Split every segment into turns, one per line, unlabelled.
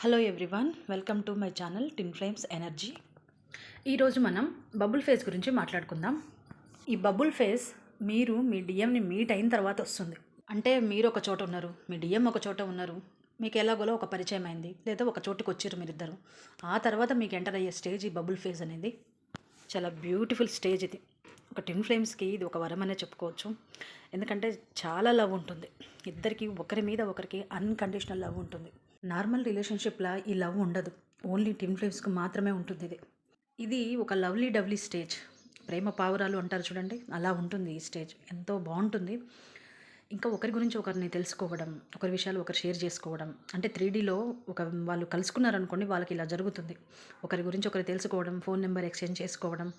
Hello everyone, welcome to my channel twin flames energy. ఈరోజు మనం bubble face గురించి మాట్లాడుకుందాం. ఈ బబుల్ ఫేస్ మీరు మీ డిఎంని మీట్ అయిన తర్వాత వస్తుంది. అంటే మీరు ఒక చోట ఉన్నారు, మీ డిఎం ఒక చోట ఉన్నారు, మీకు ఎలాగోలో ఒక పరిచయం అయింది, లేదా ఒక చోటుకు వచ్చారు మీరిద్దరు. ఆ తర్వాత మీకు ఎంటర్ అయ్యే స్టేజ్ ఈ బబుల్ ఫేస్ అనేది. చాలా బ్యూటిఫుల్ స్టేజ్ ఇది. ఒక టిన్ ఫ్లేమ్స్కి ఇది ఒక వరం అనే చెప్పుకోవచ్చు. ఎందుకంటే చాలా లవ్ ఉంటుంది ఇద్దరికి, ఒకరి మీద ఒకరికి అన్కండిషనల్ లవ్ ఉంటుంది. నార్మల్ రిలేషన్షిప్లా ఈ లవ్ ఉండదు, ఓన్లీ టిన్ ఫ్లేమ్స్కి మాత్రమే ఉంటుంది ఇది. ఇది ఒక లవ్లీ డవ్లీ స్టేజ్, ప్రేమ పావురాలు అంటారు చూడండి, అలా ఉంటుంది ఈ స్టేజ్. ఎంతో బాగుంటుంది. ఇంకా ఒకరి గురించి ఒకరిని తెలుసుకోవడం, ఒకరి విషయాలు ఒకరు షేర్ చేసుకోవడం. అంటే 3Dలో వాళ్ళు కలుసుకున్నారనుకోండి, వాళ్ళకి ఇలా జరుగుతుంది. ఒకరి గురించి ఒకరు తెలుసుకోవడం, ఫోన్ నెంబర్ ఎక్స్చేంజ్ చేసుకోవడం.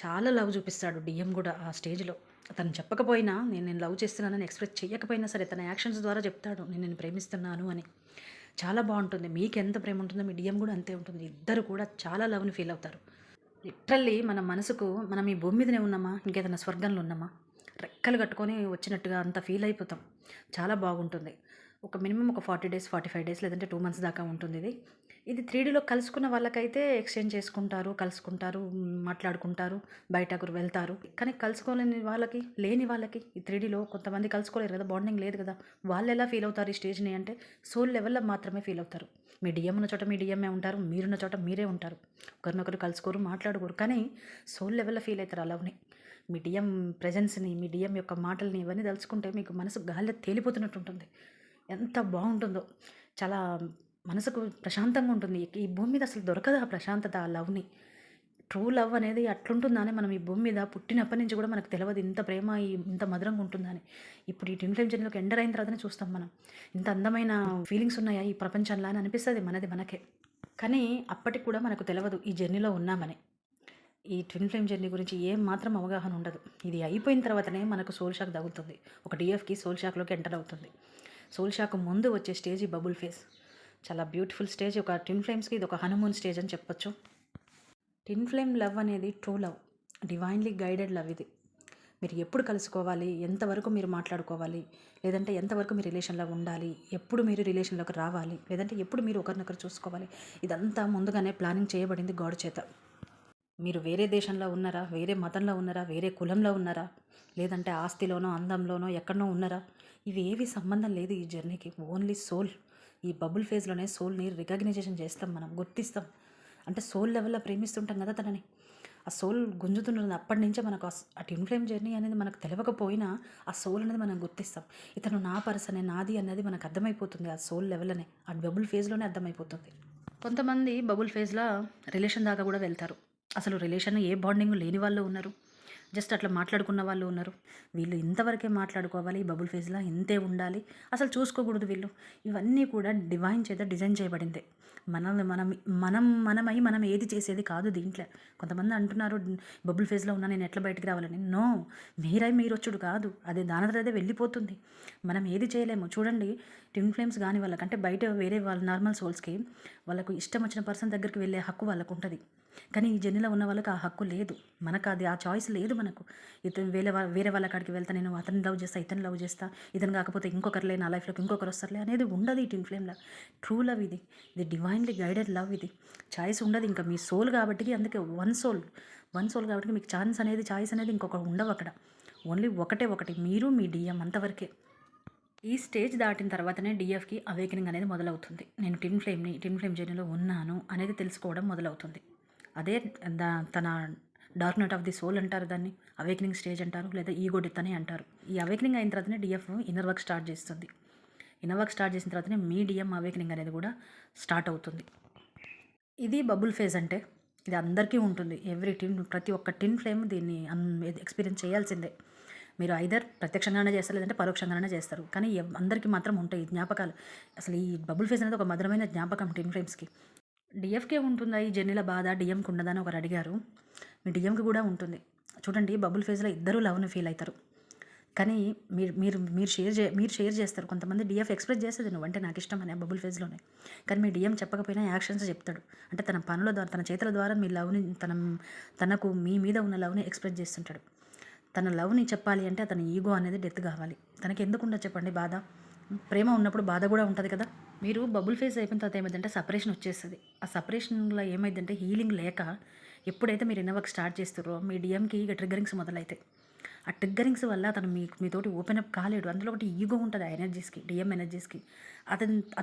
చాలా లవ్ చూపిస్తాడు డిఎం కూడా ఆ స్టేజ్లో. తను చెప్పకపోయినా, నేను లవ్ చేస్తున్నానని ఎక్స్ప్రెస్ చేయకపోయినా సరే, తన యాక్షన్స్ ద్వారా చెప్తాడు నేను ప్రేమిస్తున్నాను అని. చాలా బాగుంటుంది. మీకు ఎంత ప్రేమ ఉంటుందో మీ డిఎం కూడా అంతే ఉంటుంది. ఇద్దరు కూడా చాలా లవ్ని ఫీల్ అవుతారు. లిటరల్లీ మన మనసుకు మనం ఈ భూమి మీదనే ఉన్నామా, ఇంకేదైనా స్వర్గంలో ఉన్నామా, రెక్కలు కట్టుకొని వచ్చినట్టుగా అంత ఫీల్ అయిపోతాం. చాలా బాగుంటుంది. ఒక మినిమం ఒక 40 days 45 days లేదంటే 2 months దాకా ఉంటుంది ఇది. ఇది 3Dలో కలుసుకున్న వాళ్ళకైతే ఎక్స్చేంజ్ చేసుకుంటారు, కలుసుకుంటారు, మాట్లాడుకుంటారు, బయటకు వెళ్తారు. కానీ కలుసుకోలేని వాళ్ళకి, లేని వాళ్ళకి, ఈ 3Dలో కొంతమంది కలుసుకోలేరు కదా, బాండింగ్ లేదు కదా, వాళ్ళు ఎలా ఫీల్ అవుతారు ఈ స్టేజ్ని అంటే సోల్ లెవెల్లో మాత్రమే ఫీల్ అవుతారు. మీ డిఎం ఉన్న చోట మీ డిఎంఏ ఉంటారు, మీరున్న చోట మీరే ఉంటారు. ఒకరినొకరు కలుసుకోరు, మాట్లాడుకోరు, కానీ సోల్ లెవెల్లో ఫీల్ అవుతారు ఆ లవ్ని. మీ డిఎం ప్రెజెన్స్ని, మీ డిఎం యొక్క మాటల్ని ఇవన్నీ తలుచుకుంటే మీకు మనసు గాల్లో తేలిపోతున్నట్టు ఉంటుంది. ఎంత బాగుంటుందో, చాలా మనసుకు ప్రశాంతంగా ఉంటుంది. ఈ భూమి మీద అసలు దొరకదు ఆ ప్రశాంతత, ఆ లవ్ని. ట్రూ లవ్ అనేది అట్లుంటుందని మనం ఈ భూమి మీద పుట్టినప్పటి నుంచి కూడా మనకు తెలియదు ఇంత ప్రేమ, ఇంత మధురంగా ఉంటుందని. ఇప్పుడు ఈ టిన్ ఫ్లేమ్ జర్నీలోకి ఎంటర్ అయిన తర్వాతనే చూస్తాం మనం, ఇంత అందమైన ఫీలింగ్స్ ఉన్నాయా ఈ ప్రపంచంలో అని అనిపిస్తుంది మనకే. కానీ అప్పటికి కూడా మనకు తెలియదు ఈ జర్నీలో ఉన్నామని. ఈ ట్విన్ ఫ్లేమ్ జర్నీ గురించి ఏం మాత్రం అవగాహన ఉండదు. ఇది అయిపోయిన తర్వాతనే మనకు సోల్ షాక్ తగులుతుంది. ఒక డిఎఫ్కి సోల్ షాక్లోకి ఎంటర్ అవుతుంది. సోల్ షాక్ ముందు వచ్చే స్టేజ్ ఈ బబుల్ ఫేస్. చాలా బ్యూటిఫుల్ స్టేజ్. ఒక ట్విన్ ఫ్లేమ్స్కి ఇది ఒక హనీమూన్ స్టేజ్ అని చెప్పొచ్చు. ట్విన్ ఫ్లేమ్ లవ్ అనేది true love, divinely guided love ఇది. మీరు ఎప్పుడు కలుసుకోవాలి, ఎంతవరకు మీరు మాట్లాడుకోవాలి, లేదంటే ఎంతవరకు మీ రిలేషన్లో ఉండాలి, ఎప్పుడు మీరు రిలేషన్లోకి రావాలి, లేదంటే ఎప్పుడు మీరు ఒకరినొకరు చూసుకోవాలి, ఇదంతా ముందుగానే ప్లానింగ్ చేయబడింది గాడ్ చేత. మీరు వేరే దేశంలో ఉన్నారా, వేరే మతంలో ఉన్నారా, వేరే కులంలో ఉన్నారా, లేదంటే ఆస్తిలోనో అందంలోనో ఎక్కడనో ఉన్నారా, ఇవి ఏవి సంబంధం లేదు ఈ జర్నీకి. Only soul. ఈ బబుల్ ఫేజ్లోనే సోల్ని రికగ్నైజేషన్ చేస్తాం, మనం గుర్తిస్తాం. అంటే సోల్ లెవెల్లో ప్రేమిస్తుంటాం కదా తనని, ఆ సోల్ గుంజుతుంటుంది. అప్పటి నుంచే మనకు ఆ ట్విన్ ఫ్లేమ్ జర్నీ అనేది మనకు తెలియకపోయినా ఆ సోల్ అనేది మనం గుర్తిస్తాం. ఇతను నా పర్సనే, నాది అన్నది మనకు అర్థమైపోతుంది. ఆ సోల్ లెవెల్లోనే, ఆ బబుల్ ఫేజ్లోనే అర్థమైపోతుంది. కొంతమంది బబుల్ ఫేజ్లో రిలేషన్ దాకా కూడా వెళ్తారు. అసలు రిలేషన్ ఏ బాండింగ్ లేని వాళ్ళు ఉన్నారు, జస్ట్ అట్లా మాట్లాడుకున్న వాళ్ళు ఉన్నారు. వీళ్ళు ఇంతవరకే మాట్లాడుకోవాలి, బబుల్ ఫేజ్లో ఇంతే ఉండాలి, అసలు చూసుకోకూడదు వీళ్ళు. ఇవన్నీ కూడా డివైన్ చేత డిజైన్ చేయబడింది. మనల్ని మనం ఏది చేసేది కాదు దీంట్లో. కొంతమంది అంటున్నారు బబుల్ ఫేజ్లో ఉన్నా నేను ఎట్లా బయటికి రావాలని. నో, మీరు వచ్చుడు కాదు, అదే దానితో వెళ్ళిపోతుంది. మనం ఏది చేయలేము. చూడండి, ట్విన్ ఫ్లేమ్స్ కాని వాళ్ళకంటే బయట వేరే వాళ్ళ నార్మల్ సోల్స్కి వాళ్ళకు ఇష్టం వచ్చిన పర్సన్ దగ్గరికి వెళ్ళే హక్కు వాళ్ళకు ఉంటుంది. కానీ ఈ జర్నీలో ఉన్న వాళ్ళకి ఆ హక్కు లేదు, మనకు అది ఆ చాయిస్ లేదు మనకు. ఇతను వేరే వాళ్ళ కాడికి వెళ్తా, నేను అతను లవ్ చేస్తా, ఇతను లవ్ చేస్తా, ఇతను కాకపోతే ఇంకొకరులే, నా లైఫ్లోకి ఇంకొకరు వస్తారులే అనేది ఉండదు ఈ ట్విన్ ఫ్లేమ్లో. ట్రూ లవ్ ఇది డివైన్లీ గైడెడ్ లవ్. ఇది చాయిస్ ఉండదు. ఇంకా మీ సోల్ కాబట్టి, అందుకే వన్ సోల్ కాబట్టి మీకు చాయిస్ అనేది ఇంకొకటి ఉండవు అక్కడ. ఓన్లీ ఒకటి, మీరు మీ డిఎం, అంతవరకే. ఈ స్టేజ్ దాటిన తర్వాతనే డిఎఫ్కి అవేకనింగ్ అనేది మొదలవుతుంది. నేను ట్విన్ ఫ్లేమ్ జర్నీలో ఉన్నాను అనేది తెలుసుకోవడం మొదలవుతుంది. అదే తన dark night of the soul అంటారు, దాన్ని అవేకనింగ్ స్టేజ్ అంటారు, లేదా ఈగో డెత్ అని అంటారు. ఈ అవేకనింగ్ అయిన తర్వాతనే డిఎఫ్ ఇన్నర్ వర్క్ స్టార్ట్ చేస్తుంది. ఇన్నర్ వర్క్ స్టార్ట్ చేసిన తర్వాతనే మీ డిఎం అవేకనింగ్ అనేది కూడా స్టార్ట్ అవుతుంది. ఇది బబుల్ ఫేజ్ అంటే. ఇది అందరికీ ఉంటుంది. ప్రతి ఒక్క టిన్ ఫ్లేమ్ దీన్ని ఎక్స్పీరియన్స్ చేయాల్సిందే. మీరు ఐదర్ ప్రత్యక్షంగానే చేస్తారు, లేదంటే పరోక్షంగానే చేస్తారు. కానీ అందరికీ మాత్రం ఉంటాయి ఈ జ్ఞాపకాలు. అసలు ఈ బబుల్ ఫేజ్ అనేది ఒక మధురమైన జ్ఞాపకం టిన్ ఫ్లేమ్స్కి. డిఎఫ్కే ఉంటుందా ఈ జర్నీల బాధ, డిఎంకి ఉండదా అని ఒకరు అడిగారు. మీ డిఎంకి కూడా ఉంటుంది. చూడండి, బబుల్ ఫేజ్లో ఇద్దరు లవ్ని ఫీల్ అవుతారు. కానీ మీరు షేర్ చేస్తారు. కొంతమంది డిఎఫ్ ఎక్స్ప్రెస్ చేస్తుంది, నువ్వంటే నాకు ఇష్టం అని బబుల్ ఫేజ్లోనే. కానీ మీ డిఎం చెప్పకపోయినా యాక్షన్స్ చెప్తాడు. అంటే తన పనుల ద్వారా, తన చేతుల ద్వారా మీ లవ్ని, తనకు మీ మీద ఉన్న లవ్ని ఎక్స్ప్రెస్ చేస్తుంటాడు. తన లవ్ని చెప్పాలి అంటే అతని ఈగో అనేది డెత్ కావాలి. తనకి ఎందుకు ఉండదు చెప్పండి బాధ? ప్రేమ ఉన్నప్పుడు బాధ కూడా ఉంటుంది కదా. మీరు బబుల్ ఫేజ్ అయిపోయిన తర్వాత ఏమైందంటే సపరేషన్ వచ్చేస్తుంది. ఆ సపరేషన్‌లో ఏమైద్దంటే హీలింగ్ లేక ఎప్పుడైతే మీరు ఇన్నర్ వర్క్ స్టార్ట్ చేస్తారో మీ డీఎంకి ఇక ట్రిగ్గరింగ్స్ మొదలైతాయి. ఆ ట్రిగ్గరింగ్స్ వల్ల అతను మీతోటి ఓపెన్ అప్ కాలేడు. అందులో ఒకటి ఈగో ఉంటది ఆ ఎనర్జీస్‌కి, డీఎం ఎనర్జీస్‌కి.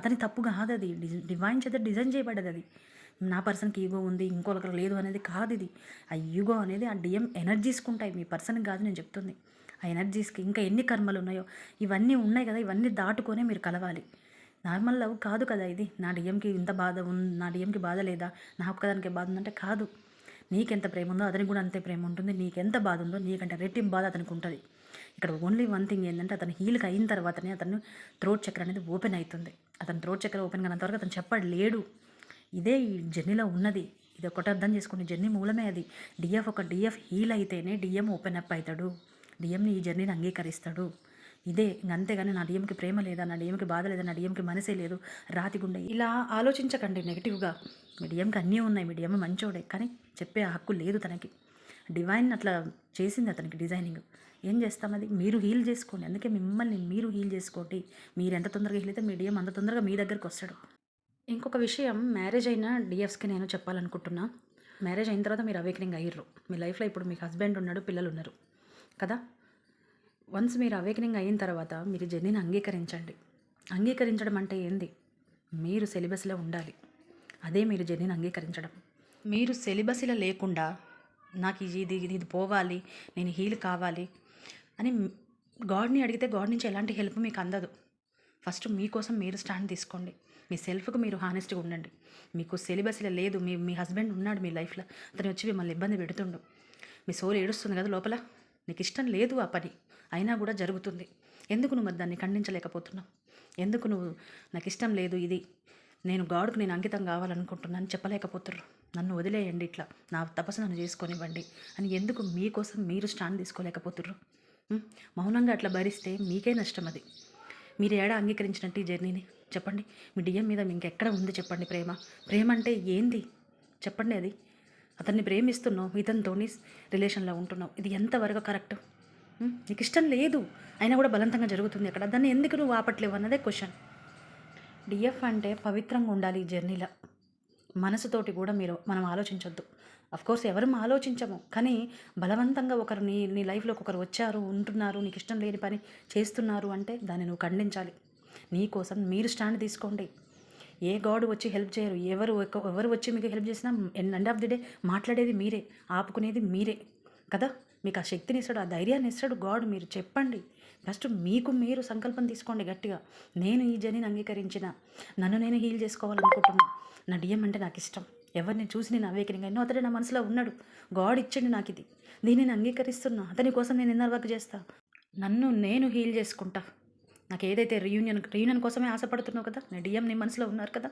అతని తప్పు కాదది. డివైన్ చేత డిజైన్ చేయబడ్డదది. నా పర్సన్‌కి ఈగో ఉంది, ఇంకొకరికి లేదు అనేది కాదిది. ఆ ఈగో అనేది ఆ డీఎం ఎనర్జీస్‌కి ఉంటాయి. మీ పర్సన్‌కి కాదు నేను చెప్తుంది. ఆ ఎనర్జీస్‌కి ఇంకా ఎన్ని కర్మలున్నాయో ఇవన్నీ ఉన్నాయి కదా! ఇవన్నీ దాటుకొనే మీరు కలవాలి. నార్మల్ లవ్ కాదు కదా ఇది. నా డిఎంకి ఇంత బాధ నా డిఎంకి బాధ లేదా, నా ఒక్కదానికే బాధ ఉందంటే కాదు. నీకెంత ప్రేమ ఉందో అతనికి కూడా అంతే ప్రేమ ఉంటుంది. నీకెంత బాధ ఉందో నీకంటే రెట్టింపు బాధ అతనికి ఉంటుంది. ఇక్కడ ఓన్లీ వన్ థింగ్ ఏంటంటే అతను హీల్కి అయిన తర్వాతనే అతను థ్రోట్ చక్ర అనేది ఓపెన్ అవుతుంది. అతను థ్రోట్ చక్ర ఓపెన్ కానంతవరకు అతను చెప్పాడు లేడు. ఇదే ఈ జర్నీలో ఉన్నది. ఇది ఒకటి అర్థం చేసుకుని జర్నీ మూలమే అది. డిఎఫ్ హీల్ అయితేనే డిఎం ఓపెన్ అప్ అవుతాడు. డిఎంని ఈ జర్నీని అంగీకరిస్తాడు. ఇదే ఇంక అంతేగాని నా డిఎంకి ప్రేమ లేదా, నా డిఎంకి బాధ లేదా, నా డిఎంకి మనసే లేదు, రాతి గుండె ఇలా ఆలోచించకండి నెగిటివ్గా. మీ డిఎంకి అన్నీ ఉన్నాయి, మీ డిఎం మంచోడే, కానీ చెప్పే హక్కు లేదు తనకి. డివైన్ అట్లా చేసింది అతనికి డిజైనింగ్. ఏం చేస్తాం అది మీరు హీల్ చేసుకోండి. అందుకే మిమ్మల్ని మీరు హీల్ చేసుకోండి. మీరు ఎంత తొందరగా హీల్ అయితే మీ డిఎం అంత తొందరగా మీ దగ్గరికి వస్తాడు. ఇంకొక విషయం, మ్యారేజ్ అయిన డిఎఫ్స్కి నేను చెప్పాలనుకుంటున్నా. మ్యారేజ్ అయిన తర్వాత మీరు అవేకనింగ్ అయ్యారు. మీ లైఫ్లో ఇప్పుడు మీకు హస్బెండ్ ఉన్నాడు, పిల్లలు ఉన్నారు కదా. వన్స్ మీరు అవేకనింగ్ అయిన తర్వాత మీరు జర్నీని అంగీకరించండి. అంగీకరించడం అంటే ఏంది? మీరు సెలిబస్లో ఉండాలి. అదే మీరు జర్నీని అంగీకరించడం. మీరు సెలిబస్లో లేకుండా నాకు ఇది పోవాలి, నేను హీల్ కావాలి అని గాడ్ని అడిగితే గాడ్ నుంచి ఎలాంటి హెల్ప్ మీకు అందదు. ఫస్ట్ మీకోసం మీరు స్టాండ్ తీసుకోండి. మీ సెల్ఫ్కి మీరు హానెస్ట్గా ఉండండి. మీకు సెలిబస్లో లేదు, మీ హస్బెండ్ ఉన్నాడు మీ లైఫ్లో, అతను వచ్చి మిమ్మల్ని ఇబ్బంది పెడుతుండు, మీ సోల్ ఏడుస్తుంది కదా లోపల, నీకు ఇష్టం లేదు ఆ పని, అయినా కూడా జరుగుతుంది. ఎందుకు నువ్వు మరి దాన్ని ఖండించలేకపోతున్నావు? ఎందుకు నువ్వు నాకు ఇష్టం లేదు ఇది, నేను గాడ్కు నేను అంకితం కావాలనుకుంటున్నాను చెప్పలేకపోతుర్రు? నన్ను వదిలేయండి, ఇట్లా నా తపస్సు నన్ను చేసుకొనివ్వండి అని ఎందుకు మీకోసం మీరు స్టాండ్ తీసుకోలేకపోతుర్రు? మౌనంగా అట్లా భరిస్తే మీకే నష్టం. అది మీరు ఏడా అంగీకరించినట్టు ఈ జర్నీని చెప్పండి. మీ డిఎం మీద ఇంకెక్కడ ఉంది చెప్పండి ప్రేమ? ప్రేమ అంటే ఏంది చెప్పండి? అది అతన్ని ప్రేమిస్తున్నావు, ఇతనితోని రిలేషన్లో ఉంటున్నావు, ఇది ఎంతవరకు కరెక్ట్? నీకు ఇష్టం లేదు అయినా కూడా బలవంతంగా జరుగుతుంది అక్కడ, దాన్ని ఎందుకు నువ్వు ఆపట్లేవు అన్నదే క్వశ్చన్. డిఎఫ్ అంటే పవిత్రంగా ఉండాలి ఈ జర్నీలో. మనసుతోటి కూడా మనం ఆలోచించొద్దు. అఫ్కోర్స్ ఎవరు ఆలోచించము, కానీ బలవంతంగా ఒకరు నీ లైఫ్లోకి ఒకరు వచ్చారు, ఉంటున్నారు, నీకు ఇష్టం లేని పని చేస్తున్నారు అంటే దాన్ని నువ్వు ఖండించాలి. నీ కోసం మీరు స్టాండ్ తీసుకోండి. ఏ గాడ్ వచ్చి హెల్ప్ చేయరు. ఎవరు వచ్చి మీకు హెల్ప్ చేసినా ఎండ్ ఆఫ్ ది డే మాట్లాడేది మీరే, ఆపుకునేది మీరే కదా. మీకు ఆ శక్తిని ఇస్తాడు, ఆ ధైర్యాన్ని ఇస్తాడు గాడ్. మీరు చెప్పండి ఫస్ట్, మీకు మీరు సంకల్పం తీసుకోండి గట్టిగా. నేను ఈ జర్నీని అంగీకరించిన, నన్ను నేను హీల్ చేసుకోవాలనుకుంటున్నా, నా డిఎం అంటే నాకు ఇష్టం, ఎవరిని చూసి నేను అవేకనింగ్ అయినా అతడే నా మనసులో ఉన్నాడు, గాడ్ ఇచ్చండి నాకు ఇది, దీన్ని నేను అంగీకరిస్తున్నా, అతని కోసం నేను ఇన్నర్ వర్క్ చేస్తా, నన్ను నేను హీల్ చేసుకుంటా. నాకు ఏదైతే రీయూనియన్ కోసమే ఆశపడుతున్నావు కదా, నా డిఎం నీ మనసులో ఉన్నారు కదా,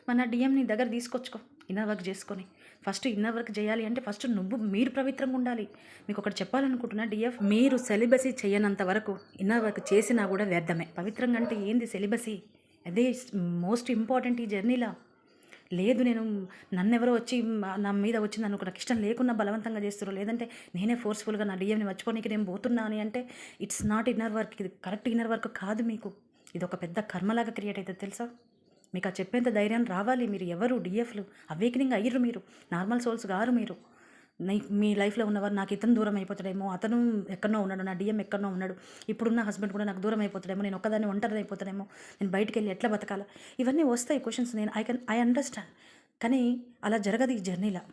మన డిఎం నీ దగ్గర తీసుకొచ్చుకో ఇన్నర్ వర్క్ చేసుకొని. ఫస్ట్ ఇన్నర్ వర్క్ చేయాలి అంటే ఫస్ట్ మీరు పవిత్రంగా ఉండాలి. మీకు ఒకటి చెప్పాలనుకుంటున్నా డిఎఫ్, మీరు సెలిబసీ చేయనంత వరకు ఇన్నర్ వర్క్ చేసినా కూడా వ్యర్థమే. పవిత్రంగా అంటే ఏంది సెలిబసీ? అదే మోస్ట్ ఇంపార్టెంట్ ఈ జర్నీలో. లేదు నేను నన్నెవరో వచ్చి నా మీద వచ్చింది అనుకో, నాకు ఇష్టం లేకున్నా బలవంతంగా చేస్తారు, లేదంటే నేనే ఫోర్స్ఫుల్గా నా డిఎంని మర్చిపోనికి నేను పోతున్నా అని అంటే ఇట్స్ నాట్ ఇన్నర్ వర్క్. ఇది కరెక్ట్ ఇన్నర్ వర్క్ కాదు. మీకు ఇది ఒక పెద్ద కర్మలాగా క్రియేట్ అవుతుంది తెలుసా. మీకు ఆ చెప్పేంత ధైర్యం రావాలి. మీరు ఎవరు డిఎఫ్లు అవేకనింగ్ అయ్యారు, మీరు నార్మల్ సోల్స్ గారు. మీరు మీ లైఫ్లో ఉన్నవారు నాకు ఇతను దూరం అయిపోతాడేమో, అతను ఎక్కడో ఉన్నాడు, నా డిఎం ఎక్కడో ఉన్నాడు, ఇప్పుడున్న హస్బెండ్ కూడా నాకు దూరం అయిపోతాడేమో, నేను ఒక్కదాన్ని ఒంటరి అయిపోతాడేమో, నేను బయటికి వెళ్ళి ఎట్లా బతకాలా, ఇవన్నీ వస్తాయి క్వశ్చన్స్. ఐ అండర్స్టాండ్, కానీ అలా జరగదు ఈ జర్నీలో.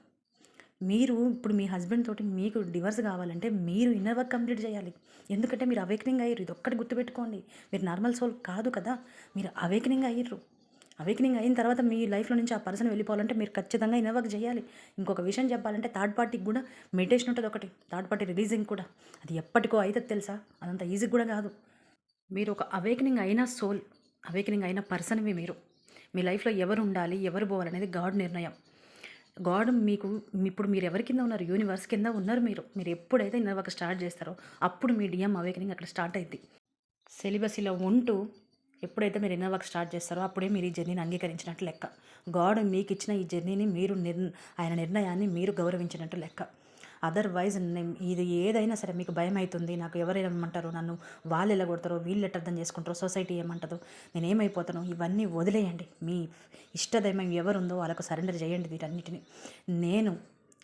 మీరు ఇప్పుడు మీ హస్బెండ్ తోటి మీకు డివర్స్ కావాలంటే మీరు ఇన్నర్ వర్క్ కంప్లీట్ చేయాలి. ఎందుకంటే మీరు అవేకనింగ్ అయ్యారు. ఇది ఒక్కటి గుర్తుపెట్టుకోండి. మీరు నార్మల్ సోల్ కాదు కదా, మీరు అవేకనింగ్ అయ్యారు. అవేకనింగ్ అయిన తర్వాత మీ లైఫ్లో నుంచి ఆ పర్సన్ వెళ్ళిపోవాలంటే మీరు ఖచ్చితంగా ఇన్నర్ వర్క్ చేయాలి. ఇంకొక విషయం చెప్పాలంటే థర్డ్ పార్టీకి కూడా మెడిటేషన్ ఉంటుంది ఒకటి, థర్డ్ పార్టీ రిలీజింగ్ కూడా. అది ఎప్పటికో అవుతుంది తెలుసా, అదంత ఈజీ కూడా కాదు. మీరు ఒక అవేకనింగ్ అయిన సోల్, అవేకనింగ్ అయిన పర్సన్వి మీరు. మీ లైఫ్లో ఎవరు ఉండాలి, ఎవరు పోవాలనేది గాడ్ నిర్ణయం. గాడ్ మీకు ఇప్పుడు మీరు ఎవరి కింద ఉన్నారు? యూనివర్స్ కింద ఉన్నారు మీరు ఎప్పుడైతే ఇన్నర్ వర్క్ స్టార్ట్ చేస్తారో అప్పుడు మీ డిఎం అవేకనింగ్ అక్కడ స్టార్ట్ అయింది. సెలిబసీలో ఉంటూ ఎప్పుడైతే మీరు ఇన్నర్ వర్క్ స్టార్ట్ చేస్తారో అప్పుడే మీరు ఈ జర్నీని అంగీకరించినట్టు లెక్క. గాడ్ మీకు ఇచ్చిన ఈ జర్నీని ఆయన నిర్ణయాన్ని మీరు గౌరవించినట్టు లెక్క. అదర్వైజ్ ఇది ఏదైనా సరే మీకు భయం అవుతుంది, నాకు ఎవరు ఏమంటారో, నన్ను వాళ్ళు ఎలా కొడతారో, వీళ్ళు ఎట్లా అర్థం చేసుకుంటారో, సొసైటీ ఏమంటుందో, నేను ఏమైపోతానో, ఇవన్నీ వదిలేయండి. మీ ఇష్టదైవం ఎవరుందో వాళ్ళకు సరెండర్ చేయండి వీటన్నిటిని. నేను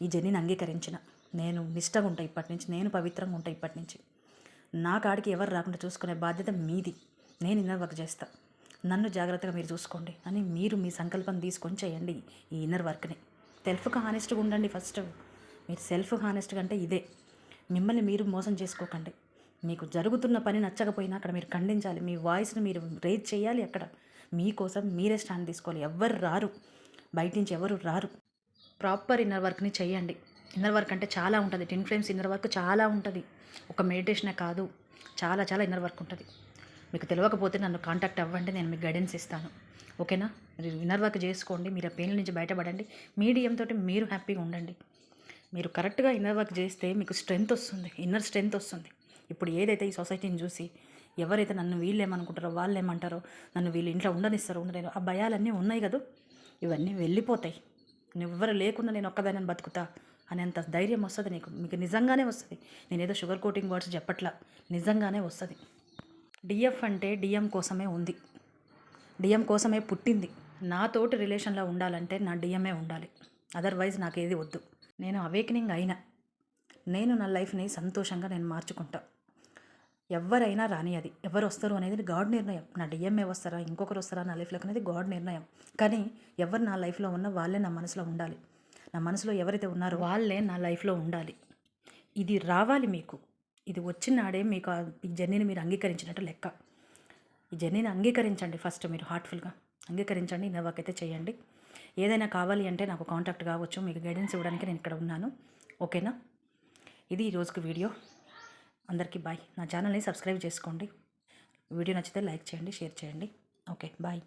ఈ జర్నీని అంగీకరించిన, నేను నిష్టగా ఉంటా ఇప్పటి నుంచి, నేను పవిత్రంగా ఉంటా ఇప్పటి నుంచి. నా కాడికి ఎవరు రాకుండా చూసుకునే బాధ్యత మీది. నేను ఇన్నర్ వర్క్ చేస్తా, నన్ను జాగ్రత్తగా మీరు చూసుకోండి అని మీరు మీ సంకల్పం తీసుకొని చేయండి ఈ ఇన్నర్ వర్క్ని. సెల్ఫ్గా హానెస్ట్గా ఉండండి ఫస్ట్. మీరు సెల్ఫ్ హానెస్ట్గా అంటే ఇదే. మిమ్మల్ని మీరు మోసం చేసుకోకండి. మీకు జరుగుతున్న పని నచ్చకపోయినా అక్కడ మీరు ఖండించాలి, మీ వాయిస్ని మీరు రేజ్ చేయాలి. అక్కడ మీకోసం మీరే స్టాండ్ తీసుకోవాలి. ఎవ్వరు రారు, బయట నుంచి ఎవరు రారు. ప్రాపర్ ఇన్నర్ వర్క్ని చేయండి. ఇన్నర్ వర్క్ అంటే చాలా ఉంటుంది. టిన్ ఫ్లేమ్స్ ఇన్నర్ వర్క్ చాలా ఉంటుంది. ఒక మెడిటేషనే కాదు, చాలా చాలా ఇన్నర్ వర్క్ ఉంటుంది. మీకు తెలియకపోతే నన్ను కాంటాక్ట్ అవ్వండి, నేను మీకు గైడెన్స్ ఇస్తాను. ఓకేనా? మీరు ఇన్నర్ వర్క్ చేసుకోండి, మీరు ఆ పెయిన్ నుంచి బయటపడండి. మీడియం తోటి మీరు హ్యాపీగా ఉండండి. మీరు కరెక్ట్గా ఇన్నర్ వర్క్ చేస్తే మీకు స్ట్రెంగ్త్ వస్తుంది, ఇన్నర్ స్ట్రెంగ్త్ వస్తుంది. ఇప్పుడు ఏదైతే ఈ సొసైటీని చూసి ఎవరైతే నన్ను వీళ్ళు ఏమనుకుంటారో, వాళ్ళు ఏమంటారో, నన్ను వీళ్ళు ఇంట్లో ఉండనిస్తారో ఉండలేరు, ఆ భయాలన్నీ ఉన్నాయి కదా, ఇవన్నీ వెళ్ళిపోతాయి. ఎవ్వరు లేకుండా నేను ఒక్కదాన్ని బతుకుతా అనేంత ధైర్యం వస్తుంది మీకు నిజంగానే వస్తుంది. నేనేదో షుగర్ కోటింగ్ వర్డ్స్ చెప్పట్లా, నిజంగానే వస్తుంది. డిఎఫ్ అంటే డిఎం కోసమే ఉంది, డిఎం కోసమే పుట్టింది. నాతోటి రిలేషన్లో ఉండాలంటే నా డిఎంఏ ఉండాలి, అదర్వైజ్ నాకు ఏది వద్దు. నేను అవేకనింగ్ అయినా, నేను నా లైఫ్ని సంతోషంగా నేను మార్చుకుంటా. ఎవరైనా రాని, అది ఎవరు వస్తారు అనేది గాడ్ నిర్ణయం. నా డిఎంఏ వస్తారా, ఇంకొకరు వస్తారా నా లైఫ్లోకి అనేది గాడ్ నిర్ణయం. కానీ ఎవరు నా లైఫ్లో ఉన్నా వాళ్ళే నా మనసులో ఉండాలి. నా మనసులో ఎవరైతే ఉన్నారో వాళ్ళే నా లైఫ్లో ఉండాలి. ఇది రావాలి మీకు. ఇది వచ్చినాడే మీకు ఈ జర్నీని మీరు అంగీకరించినట్టు లెక్క. ఈ జర్నీని అంగీకరించండి ఫస్ట్, మీరు హార్ట్ఫుల్గా అంగీకరించండి. ఇన్నర్ వర్క్ అయితే చేయండి. ఏదైనా కావాలి అంటే నాకు కాంటాక్ట్ కావచ్చు, మీకు గైడెన్స్ ఇవ్వడానికి నేను ఇక్కడ ఉన్నాను. ఓకేనా? ఇది ఈరోజుకి వీడియో. అందరికీ బాయ్. నా ఛానల్ని సబ్స్క్రైబ్ చేసుకోండి. వీడియో నచ్చితే లైక్ చేయండి, షేర్ చేయండి. Okay, bye.